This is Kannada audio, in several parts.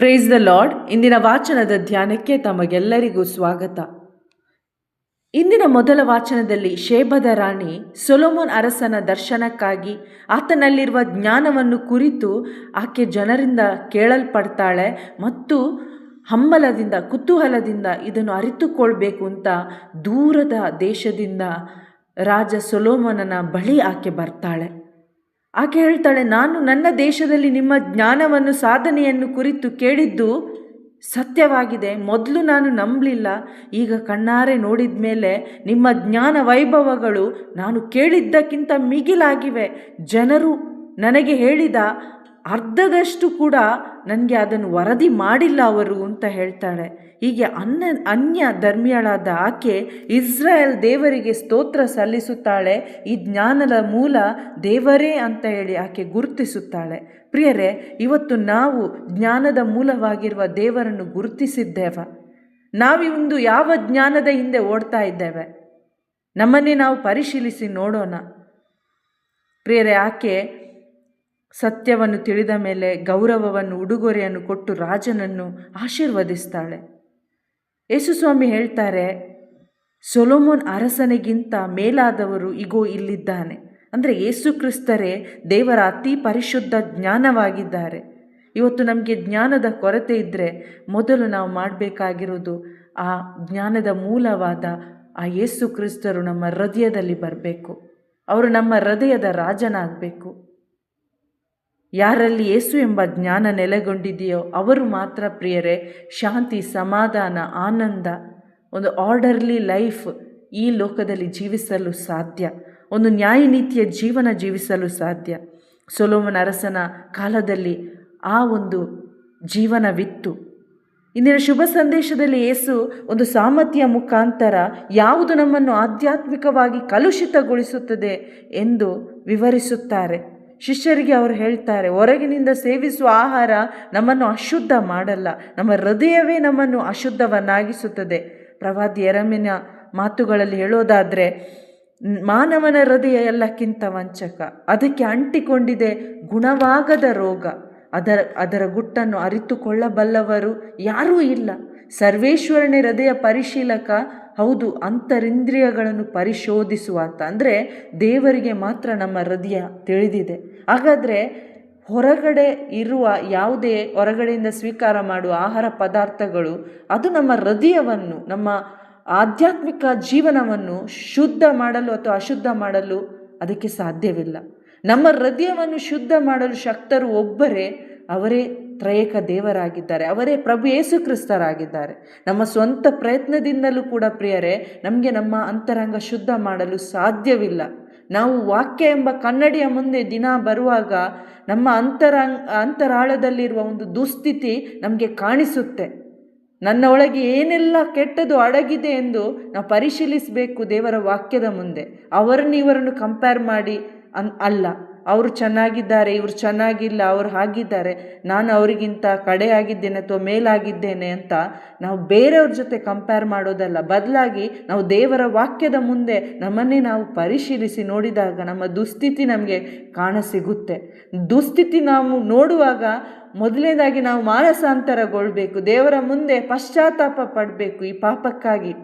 Praise the lord. ಇಂದಿನ ವಾಚನದ ಧ್ಯಾನಕ್ಕೆ ತಮಗೆಲ್ಲರಿಗೂ ಸ್ವಾಗತ. ಇಂದಿನ ಮೊದಲ ವಾಚನದಲ್ಲಿ ಶೇಬದ ರಾಣಿ ಸೊಲೊಮೋನ್ ಅರಸನ ದರ್ಶನಕ್ಕಾಗಿ ಆತನಲ್ಲಿರುವ ಜ್ಞಾನವನ್ನು ಕುರಿತು ಆಕೆ ಜನರಿಂದ ಕೇಳಲ್ಪಡ್ತಾಳೆ ಮತ್ತು ಹಂಬಲದಿಂದ ಕುತೂಹಲದಿಂದ ಇದನ್ನು ಅರಿತುಕೊಳ್ಬೇಕು ಅಂತ ದೂರದ ದೇಶದಿಂದ ರಾಜ ಸೊಲೊಮೋನನ ಬಳಿ ಆಕೆ ಬರ್ತಾಳೆ. ಆಕೆ ಹೇಳ್ತಾಳೆ, ನಾನು ನನ್ನ ದೇಶದಲ್ಲಿ ನಿಮ್ಮ ಜ್ಞಾನವನ್ನು ಸಾಧನೆಯನ್ನು ಕುರಿತು ಕೇಳಿದ್ದು ಸತ್ಯವಾಗಿದೆ. ಮೊದಲು ನಾನು ನಂಬಲಿಲ್ಲ, ಈಗ ಕಣ್ಣಾರೆ ನೋಡಿದ ಮೇಲೆ ನಿಮ್ಮ ಜ್ಞಾನ ವೈಭವಗಳು ನಾನು ಕೇಳಿದ್ದಕ್ಕಿಂತ ಮಿಗಿಲಾಗಿವೆ. ಜನರು ನನಗೆ ಹೇಳಿದ ಅರ್ಧದಷ್ಟು ಕೂಡ ನನಗೆ ಅದನ್ನು ವರದಿ ಮಾಡಿಲ್ಲ ಅವರು ಅಂತ ಹೇಳ್ತಾಳೆ. ಹೀಗೆ ಅನ್ಯ ಧರ್ಮೀಯಳಾದ ಆಕೆ ಇಸ್ರಾಯೇಲ್ ದೇವರಿಗೆ ಸ್ತೋತ್ರ ಸಲ್ಲಿಸುತ್ತಾಳೆ. ಈ ಜ್ಞಾನದ ಮೂಲ ದೇವರೇ ಅಂತ ಹೇಳಿ ಆಕೆ ಗುರುತಿಸುತ್ತಾಳೆ. ಪ್ರಿಯರೇ, ಇವತ್ತು ನಾವು ಜ್ಞಾನದ ಮೂಲವಾಗಿರುವ ದೇವರನ್ನು ಗುರುತಿಸಿದ್ದೇವೆ. ನಾವಿಂದು ಯಾವ ಜ್ಞಾನದ ಹಿಂದೆ ಓಡ್ತಾ ಇದ್ದೇವೆ? ನಮ್ಮನ್ನೇ ನಾವು ಪರಿಶೀಲಿಸಿ ನೋಡೋಣ. ಪ್ರಿಯರೇ, ಆಕೆ ಸತ್ಯವನ್ನು ತಿಳಿದ ಮೇಲೆ ಗೌರವವನ್ನು ಉಡುಗೊರೆಯನ್ನು ಕೊಟ್ಟು ರಾಜನನ್ನು ಆಶೀರ್ವದಿಸ್ತಾಳೆ. ಯೇಸುಸ್ವಾಮಿ ಹೇಳ್ತಾರೆ, ಸೊಲೊಮೋನ್ ಅರಸನಿಗಿಂತ ಮೇಲಾದವರು ಇಗೋ ಇಲ್ಲಿದ್ದಾನೆ. ಅಂದರೆ ಯೇಸು ಕ್ರಿಸ್ತರೇ ದೇವರ ಅತಿ ಪರಿಶುದ್ಧ ಜ್ಞಾನವಾಗಿದ್ದಾರೆ. ಇವತ್ತು ನಮಗೆ ಜ್ಞಾನದ ಕೊರತೆ ಇದ್ದರೆ ಮೊದಲು ನಾವು ಮಾಡಬೇಕಾಗಿರೋದು ಆ ಜ್ಞಾನದ ಮೂಲವಾದ ಆ ಯೇಸು ಕ್ರಿಸ್ತರು ನಮ್ಮ ಹೃದಯದಲ್ಲಿ ಬರಬೇಕು. ಅವರು ನಮ್ಮ ಹೃದಯದ ರಾಜನಾಗಬೇಕು. ಯಾರಲ್ಲಿ ಯೇಸು ಎಂಬ ಜ್ಞಾನ ನೆಲೆಗೊಂಡಿದೆಯೋ ಅವರು ಮಾತ್ರ ಪ್ರಿಯರೇ ಶಾಂತಿ, ಸಮಾಧಾನ, ಆನಂದ, ಒಂದು ಆರ್ಡರ್ಲಿ ಲೈಫ್ ಈ ಲೋಕದಲ್ಲಿ ಜೀವಿಸಲು ಸಾಧ್ಯ. ಒಂದು ನ್ಯಾಯನೀತಿಯ ಜೀವನ ಜೀವಿಸಲು ಸಾಧ್ಯ. ಸೊಲೊಮೋನ್ ಅರಸನ ಕಾಲದಲ್ಲಿ ಆ ಒಂದು ಜೀವನವಿತ್ತು. ಇಂದಿನ ಶುಭ ಸಂದೇಶದಲ್ಲಿ ಯೇಸು ಒಂದು ಸಾಮರ್ಥ್ಯ ಮುಖಾಂತರ ಯಾವುದು ನಮ್ಮನ್ನು ಆಧ್ಯಾತ್ಮಿಕವಾಗಿ ಕಲುಷಿತಗೊಳಿಸುತ್ತದೆ ಎಂದು ವಿವರಿಸುತ್ತಾರೆ. ಶಿಷ್ಯರಿಗೆ ಅವರು ಹೇಳ್ತಾರೆ, ಹೊರಗಿನಿಂದ ಸೇವಿಸುವ ಆಹಾರ ನಮ್ಮನ್ನು ಅಶುದ್ಧ ಮಾಡಲ್ಲ, ನಮ್ಮ ಹೃದಯವೇ ನಮ್ಮನ್ನು ಅಶುದ್ಧವನ್ನಾಗಿಸುತ್ತದೆ. ಪ್ರವಾದಿ ಯೆರೆಮೀಯನ ಮಾತುಗಳಲ್ಲಿ ಹೇಳೋದಾದರೆ, ಮಾನವನ ಹೃದಯ ಎಲ್ಲಕ್ಕಿಂತ ವಂಚಕ, ಅದಕ್ಕೆ ಅಂಟಿಕೊಂಡಿದೆ ಗುಣವಾಗದ ರೋಗ, ಅದರ ಗುಟ್ಟನ್ನು ಅರಿತುಕೊಳ್ಳಬಲ್ಲವರು ಯಾರೂ ಇಲ್ಲ. ಸರ್ವೇಶ್ವರನೇ ಹೃದಯ ಪರಿಶೀಲಕ, ಹೌದು, ಅಂತರಿಂದ್ರಿಯಗಳನ್ನು ಪರಿಶೋಧಿಸುವಾತ. ಅಂದರೆ ದೇವರಿಗೆ ಮಾತ್ರ ನಮ್ಮ ಹೃದಯ ತಿಳಿದಿದೆ. ಹಾಗಾದರೆ ಹೊರಗಡೆ ಇರುವ ಯಾವುದೇ ಹೊರಗಡೆಯಿಂದ ಸ್ವೀಕಾರ ಮಾಡುವ ಆಹಾರ ಪದಾರ್ಥಗಳು ಅದು ನಮ್ಮ ಹೃದಯವನ್ನು, ನಮ್ಮ ಆಧ್ಯಾತ್ಮಿಕ ಜೀವನವನ್ನು ಶುದ್ಧ ಮಾಡಲು ಅಥವಾ ಅಶುದ್ಧ ಮಾಡಲು ಅದಕ್ಕೆ ಸಾಧ್ಯವಿಲ್ಲ. ನಮ್ಮ ಹೃದಯವನ್ನು ಶುದ್ಧ ಮಾಡಲು ಶಕ್ತರು ಒಬ್ಬರೇ, ಅವರೇ ತ್ರಯೇಕ ದೇವರಾಗಿದ್ದಾರೆ, ಅವರೇ ಪ್ರಭು ಯೇಸು ಕ್ರಿಸ್ತರಾಗಿದ್ದಾರೆ. ನಮ್ಮ ಸ್ವಂತ ಪ್ರಯತ್ನದಿಂದಲೂ ಕೂಡ ಪ್ರಿಯರೇ ನಮಗೆ ನಮ್ಮ ಅಂತರಂಗ ಶುದ್ಧ ಮಾಡಲು ಸಾಧ್ಯವಿಲ್ಲ. ನಾವು ವಾಕ್ಯ ಎಂಬ ಕನ್ನಡಿಯ ಮುಂದೆ ದಿನ ಬರುವಾಗ ನಮ್ಮ ಅಂತರಾಳದಲ್ಲಿರುವ ಒಂದು ದುಸ್ಥಿತಿ ನಮಗೆ ಕಾಣಿಸುತ್ತೆ. ನನ್ನ ಒಳಗೆ ಏನೆಲ್ಲ ಕೆಟ್ಟದು ಅಡಗಿದೆ ಎಂದು ನಾವು ಪರಿಶೀಲಿಸಬೇಕು ದೇವರ ವಾಕ್ಯದ ಮುಂದೆ. ಅವರನ್ನು ಇವರನ್ನು ಕಂಪೇರ್ ಮಾಡಿ ಅಲ್ಲ, ಅವರು ಚೆನ್ನಾಗಿದ್ದಾರೆ, ಇವರು ಚೆನ್ನಾಗಿಲ್ಲ, ಅವರು ಹಾಗಿದ್ದಾರೆ, ನಾನು ಅವರಿಗಿಂತ ಕಡೆಯಾಗಿದ್ದೇನೆ ಅಥವಾ ಮೇಲಾಗಿದ್ದೇನೆ ಅಂತ ನಾವು ಬೇರೆಯವ್ರ ಜೊತೆ ಕಂಪೇರ್ ಮಾಡೋದಲ್ಲ. ಬದಲಾಗಿ ನಾವು ದೇವರ ವಾಕ್ಯದ ಮುಂದೆ ನಮ್ಮನ್ನೇ ನಾವು ಪರಿಶೀಲಿಸಿ ನೋಡಿದಾಗ ನಮ್ಮ ದುಸ್ಥಿತಿ ನಮಗೆ ಕಾಣಸಿಗುತ್ತೆ. ದುಸ್ಥಿತಿ ನಾವು ನೋಡುವಾಗ ಮೊದಲನೇದಾಗಿ ನಾವು ಮಾನಸಾಂತರಗೊಳ್ಬೇಕು, ದೇವರ ಮುಂದೆ ಪಶ್ಚಾತ್ತಾಪ ಪಡಬೇಕು, ಈ ಪಾಪಕ್ಕಾಗಿ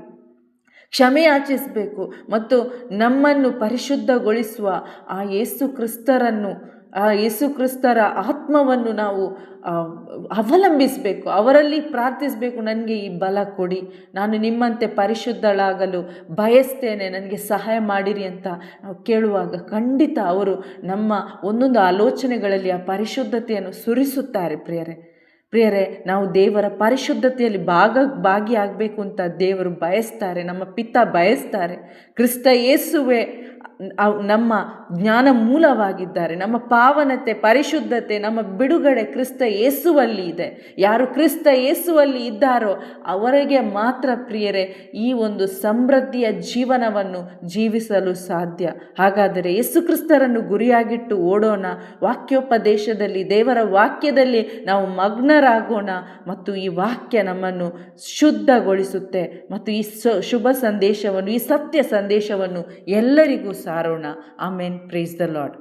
ಕ್ಷಮೆ ಯಾಚಿಸಬೇಕು ಮತ್ತು ನಮ್ಮನ್ನು ಪರಿಶುದ್ಧಗೊಳಿಸುವ ಆ ಯೇಸು ಕ್ರಿಸ್ತರನ್ನು, ಆ ಯೇಸು ಕ್ರಿಸ್ತರ ಆತ್ಮವನ್ನು ನಾವು ಅವಲಂಬಿಸಬೇಕು, ಅವರಲ್ಲಿ ಪ್ರಾರ್ಥಿಸಬೇಕು. ನನಗೆ ಈ ಬಲ ಕೊಡಿ, ನಾನು ನಿಮ್ಮಂತೆ ಪರಿಶುದ್ಧಳಾಗಲು ಬಯಸ್ತೇನೆ, ನನಗೆ ಸಹಾಯ ಮಾಡಿರಿ ಅಂತ ನಾವು ಕೇಳುವಾಗ ಖಂಡಿತ ಅವರು ನಮ್ಮ ಒಂದೊಂದು ಆಲೋಚನೆಗಳಲ್ಲಿ ಆ ಪರಿಶುದ್ಧತೆಯನ್ನು ಸುರಿಸುತ್ತಾರೆ. ಪ್ರಿಯರೇ, ನಾವು ದೇವರ ಪರಿಶುದ್ಧತೆಯಲ್ಲಿ ಭಾಗಿಯಾಗಬೇಕು ಅಂತ ದೇವರು ಬಯಸ್ತಾರೆ, ನಮ್ಮ ಪಿತ ಬಯಸ್ತಾರೆ. ಕ್ರಿಸ್ತ ಯೇಸುವೆ ನಮ್ಮ ಜ್ಞಾನ ಮೂಲವಾಗಿದ್ದಾರೆ. ನಮ್ಮ ಪಾವನತೆ, ಪರಿಶುದ್ಧತೆ, ನಮ್ಮ ಬಿಡುಗಡೆ ಕ್ರಿಸ್ತ ಯೇಸುವಲ್ಲಿ ಇದೆ. ಯಾರು ಕ್ರಿಸ್ತ ಯೇಸುವಲ್ಲಿ ಇದ್ದಾರೋ ಅವರಿಗೆ ಮಾತ್ರ ಪ್ರಿಯರೇ ಈ ಒಂದು ಸಮೃದ್ಧಿಯ ಜೀವನವನ್ನು ಜೀವಿಸಲು ಸಾಧ್ಯ. ಹಾಗಾದರೆ ಯೇಸು ಕ್ರಿಸ್ತರನ್ನು ಗುರಿಯಾಗಿಟ್ಟು ಓಡೋಣ, ವಾಕ್ಯೋಪದೇಶದಲ್ಲಿ, ದೇವರ ವಾಕ್ಯದಲ್ಲಿ ನಾವು ಮಗ್ನರಾಗೋಣ ಮತ್ತು ಈ ವಾಕ್ಯ ನಮ್ಮನ್ನು ಶುದ್ಧಗೊಳಿಸುತ್ತೆ ಮತ್ತು ಈ ಶುಭ ಸಂದೇಶವನ್ನು, ಈ ಸತ್ಯ ಸಂದೇಶವನ್ನು ಎಲ್ಲರಿಗೂ ಸಾರೋಣ. ಆಮೆನ್. Praise the lord.